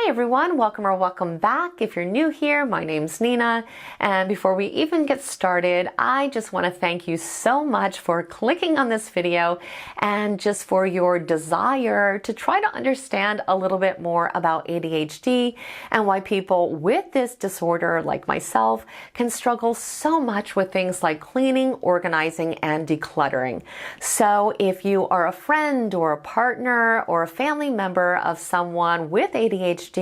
Hi everyone, welcome or welcome back. If you're new here, my name's Nina, and before we even get started, I just want to thank you so much for clicking on this video and just for your desire to try to understand a little bit more about ADHD and why people with this disorder, like myself, can struggle so much with things like cleaning, organizing, and decluttering. So if you are a friend or a partner or a family member of someone with ADHD,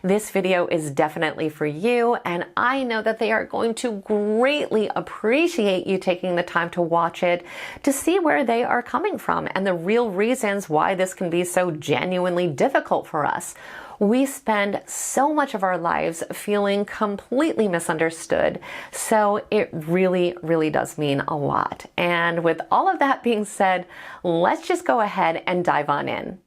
this video is definitely for you, and I know that they are going to greatly appreciate you taking the time to watch it to see where they are coming from and the real reasons why this can be so genuinely difficult for us. We spend so much of our lives feeling completely misunderstood, so it really, really does mean a lot. And with all of that being said, let's just go ahead and dive on in.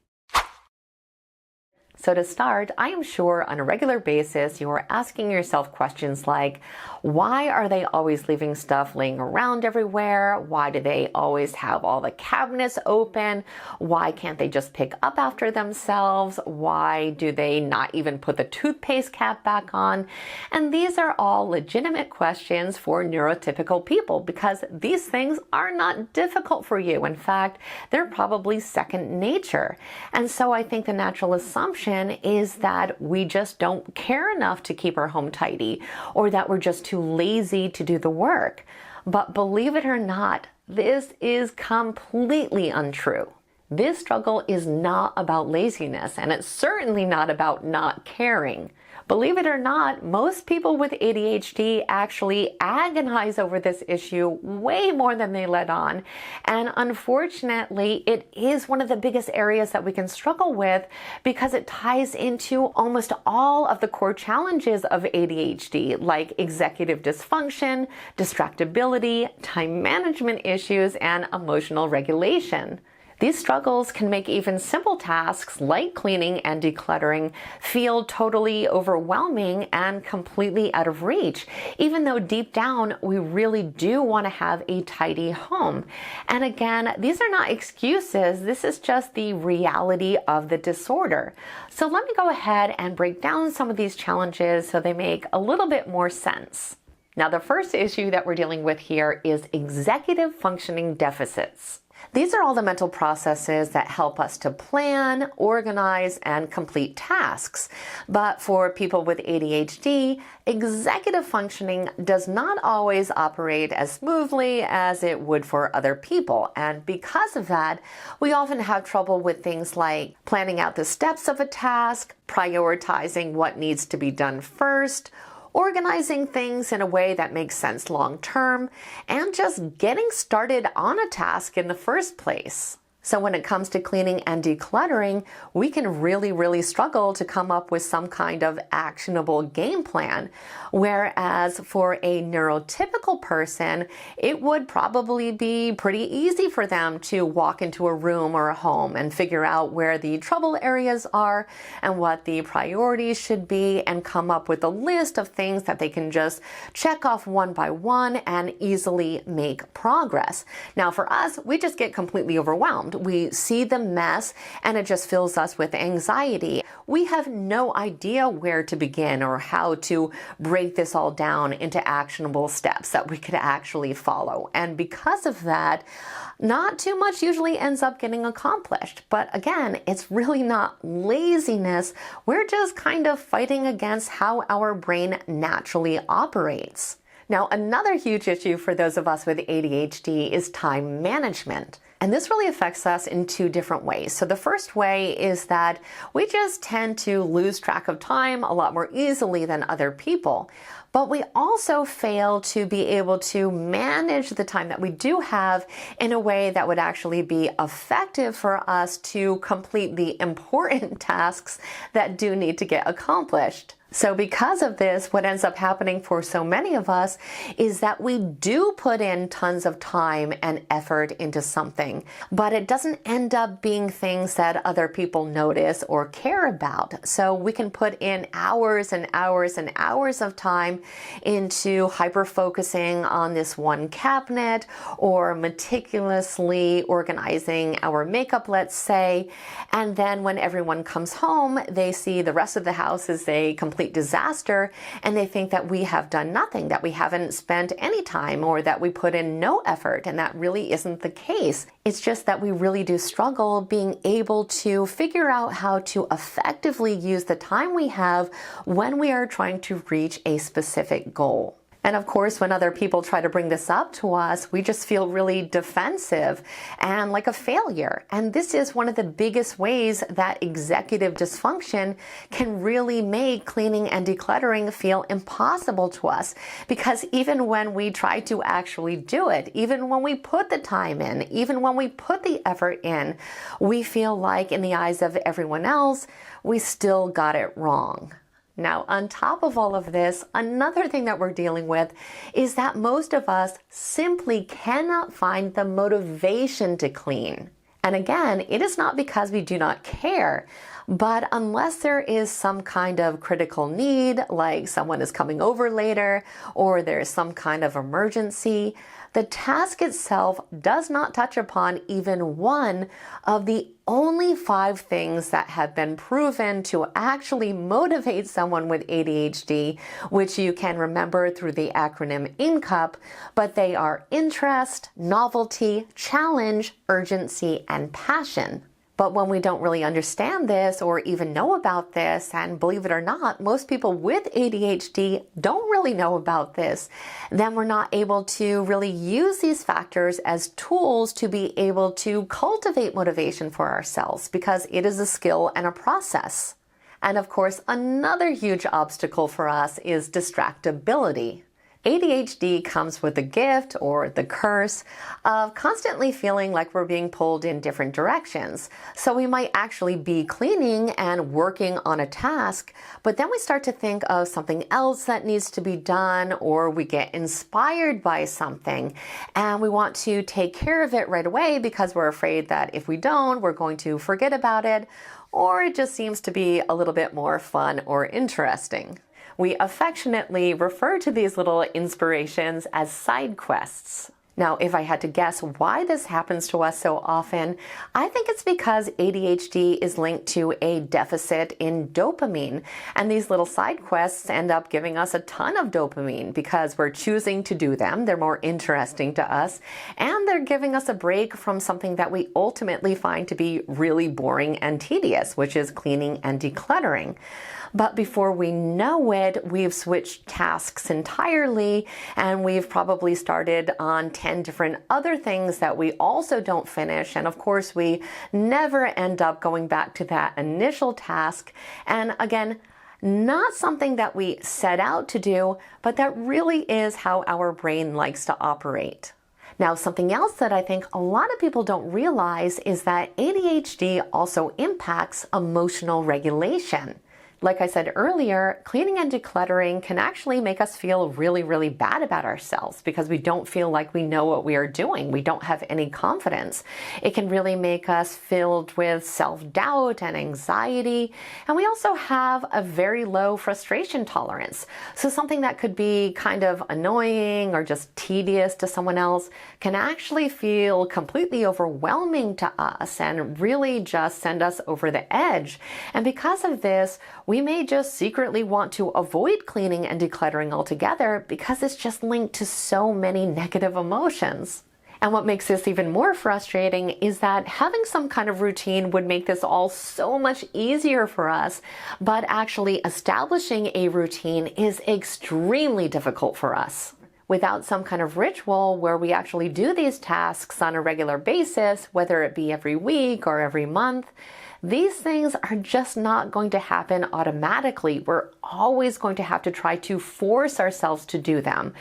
So to start, I am sure on a regular basis you are asking yourself questions like, why are they always leaving stuff laying around everywhere? Why do they always have all the cabinets open? Why can't they just pick up after themselves? Why do they not even put the toothpaste cap back on? And these are all legitimate questions for neurotypical people because these things are not difficult for you. In fact, they're probably second nature. And so I think the natural assumption is that we just don't care enough to keep our home tidy, or that we're just too lazy to do the work. But believe it or not, this is completely untrue. This struggle is not about laziness, and it's certainly not about not caring. Believe it or not, most people with ADHD actually agonize over this issue way more than they let on. And unfortunately, it is one of the biggest areas that we can struggle with because it ties into almost all of the core challenges of ADHD, like executive dysfunction, distractibility, time management issues, and emotional regulation. These struggles can make even simple tasks like cleaning and decluttering feel totally overwhelming and completely out of reach, even though deep down we really do want to have a tidy home. And again, these are not excuses, this is just the reality of the disorder. So let me go ahead and break down some of these challenges so they make a little bit more sense. Now, the first issue that we're dealing with here is executive functioning deficits. These are all the mental processes that help us to plan, organize, and complete tasks. But for people with ADHD, executive functioning does not always operate as smoothly as it would for other people. And because of that, we often have trouble with things like planning out the steps of a task, prioritizing what needs to be done first, organizing things in a way that makes sense long term, and just getting started on a task in the first place. So when it comes to cleaning and decluttering, we can really struggle to come up with some kind of actionable game plan. Whereas for a neurotypical person, it would probably be pretty easy for them to walk into a room or a home and figure out where the trouble areas are and what the priorities should be, and come up with a list of things that they can just check off one by one and easily make progress. Now for us, we just get completely overwhelmed. We see the mess and it just fills us with anxiety. We have no idea where to begin or how to break this all down into actionable steps that we could actually follow. And because of that, not too much usually ends up getting accomplished. But again, it's really not laziness. We're just kind of fighting against how our brain naturally operates. Now, another huge issue for those of us with ADHD is time management. And this really affects us in two different ways. So the first way is that we just tend to lose track of time a lot more easily than other people. But we also fail to be able to manage the time that we do have in a way that would actually be effective for us to complete the important tasks that do need to get accomplished. So because of this, what ends up happening for so many of us is that we do put in tons of time and effort into something, but it doesn't end up being things that other people notice or care about. So we can put in hours and hours and hours of time into hyper-focusing on this one cabinet or meticulously organizing our makeup, let's say, and then when everyone comes home, they see the rest of the house as a complete disaster, and they think that we have done nothing, that we haven't spent any time, or that we put in no effort, and that really isn't the case. It's just that we really do struggle being able to figure out how to effectively use the time we have when we are trying to reach a specific goal. And of course, when other people try to bring this up to us, we just feel really defensive and like a failure. And this is one of the biggest ways that executive dysfunction can really make cleaning and decluttering feel impossible to us. Because even when we try to actually do it, even when we put the time in, even when we put the effort in, we feel like in the eyes of everyone else, we still got it wrong. Now, on top of all of this, another thing that we're dealing with is that most of us simply cannot find the motivation to clean. And again, it is not because we do not care, but unless there is some kind of critical need, like someone is coming over later, or there's some kind of emergency, the task itself does not touch upon even one of the only 5 things that have been proven to actually motivate someone with ADHD, which you can remember through the acronym INCUP, but they are interest, novelty, challenge, urgency, and passion. But when we don't really understand this or even know about this, and believe it or not, most people with ADHD don't really know about this, then we're not able to really use these factors as tools to be able to cultivate motivation for ourselves, because it is a skill and a process. And of course, another huge obstacle for us is distractibility. ADHD comes with the gift or the curse of constantly feeling like we're being pulled in different directions. So we might actually be cleaning and working on a task, but then we start to think of something else that needs to be done, or we get inspired by something and we want to take care of it right away because we're afraid that if we don't, we're going to forget about it, or it just seems to be a little bit more fun or interesting. We affectionately refer to these little inspirations as side quests. Now, if I had to guess why this happens to us so often, I think it's because ADHD is linked to a deficit in dopamine. And these little side quests end up giving us a ton of dopamine because we're choosing to do them. They're more interesting to us. And they're giving us a break from something that we ultimately find to be really boring and tedious, which is cleaning and decluttering. But before we know it, we've switched tasks entirely, and we've probably started on 10 different other things that we also don't finish. And of course, we never end up going back to that initial task. And again, not something that we set out to do, but that really is how our brain likes to operate. Now, something else that I think a lot of people don't realize is that ADHD also impacts emotional regulation. Like I said earlier, cleaning and decluttering can actually make us feel really, really bad about ourselves because we don't feel like we know what we are doing. We don't have any confidence. It can really make us filled with self-doubt and anxiety. And we also have a very low frustration tolerance. So something that could be kind of annoying or just tedious to someone else can actually feel completely overwhelming to us and really just send us over the edge. And because of this, we may just secretly want to avoid cleaning and decluttering altogether because it's just linked to so many negative emotions. And what makes this even more frustrating is that having some kind of routine would make this all so much easier for us, but actually establishing a routine is extremely difficult for us. Without some kind of ritual where we actually do these tasks on a regular basis, whether it be every week or every month, these things are just not going to happen automatically. We're always going to have to try to force ourselves to do them.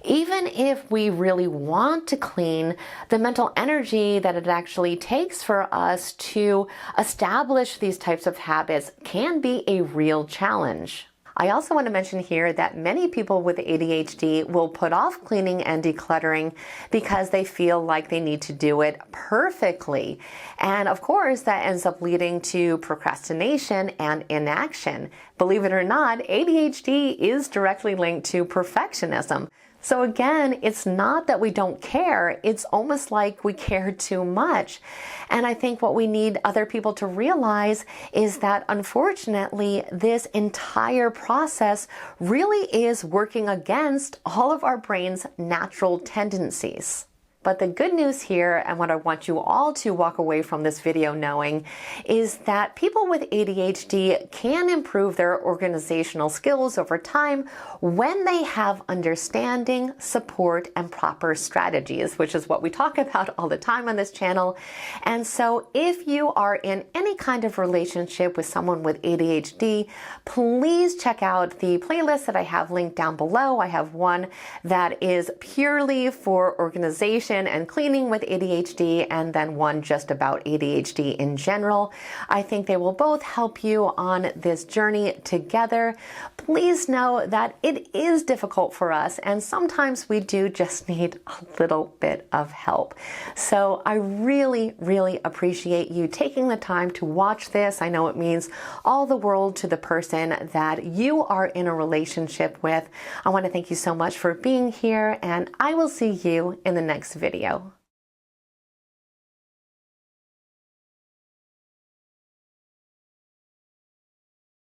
Even if we really want to clean, the mental energy that it actually takes for us to establish these types of habits can be a real challenge. I also want to mention here that many people with ADHD will put off cleaning and decluttering because they feel like they need to do it perfectly. And of course, that ends up leading to procrastination and inaction. Believe it or not, ADHD is directly linked to perfectionism. So again, it's not that we don't care, it's almost like we care too much. And I think what we need other people to realize is that unfortunately, this entire process really is working against all of our brain's natural tendencies. But the good news here, and what I want you all to walk away from this video knowing, is that people with ADHD can improve their organizational skills over time when they have understanding, support, and proper strategies, which is what we talk about all the time on this channel. And so if you are in any kind of relationship with someone with ADHD, please check out the playlist that I have linked down below. I have one that is purely for organization and cleaning with ADHD, and then one just about ADHD in general. I think they will both help you on this journey together. Please know that it is difficult for us, and sometimes we do just need a little bit of help. So I really, really appreciate you taking the time to watch this. I know it means all the world to the person that you are in a relationship with. I want to thank you so much for being here, and I will see you in the next video.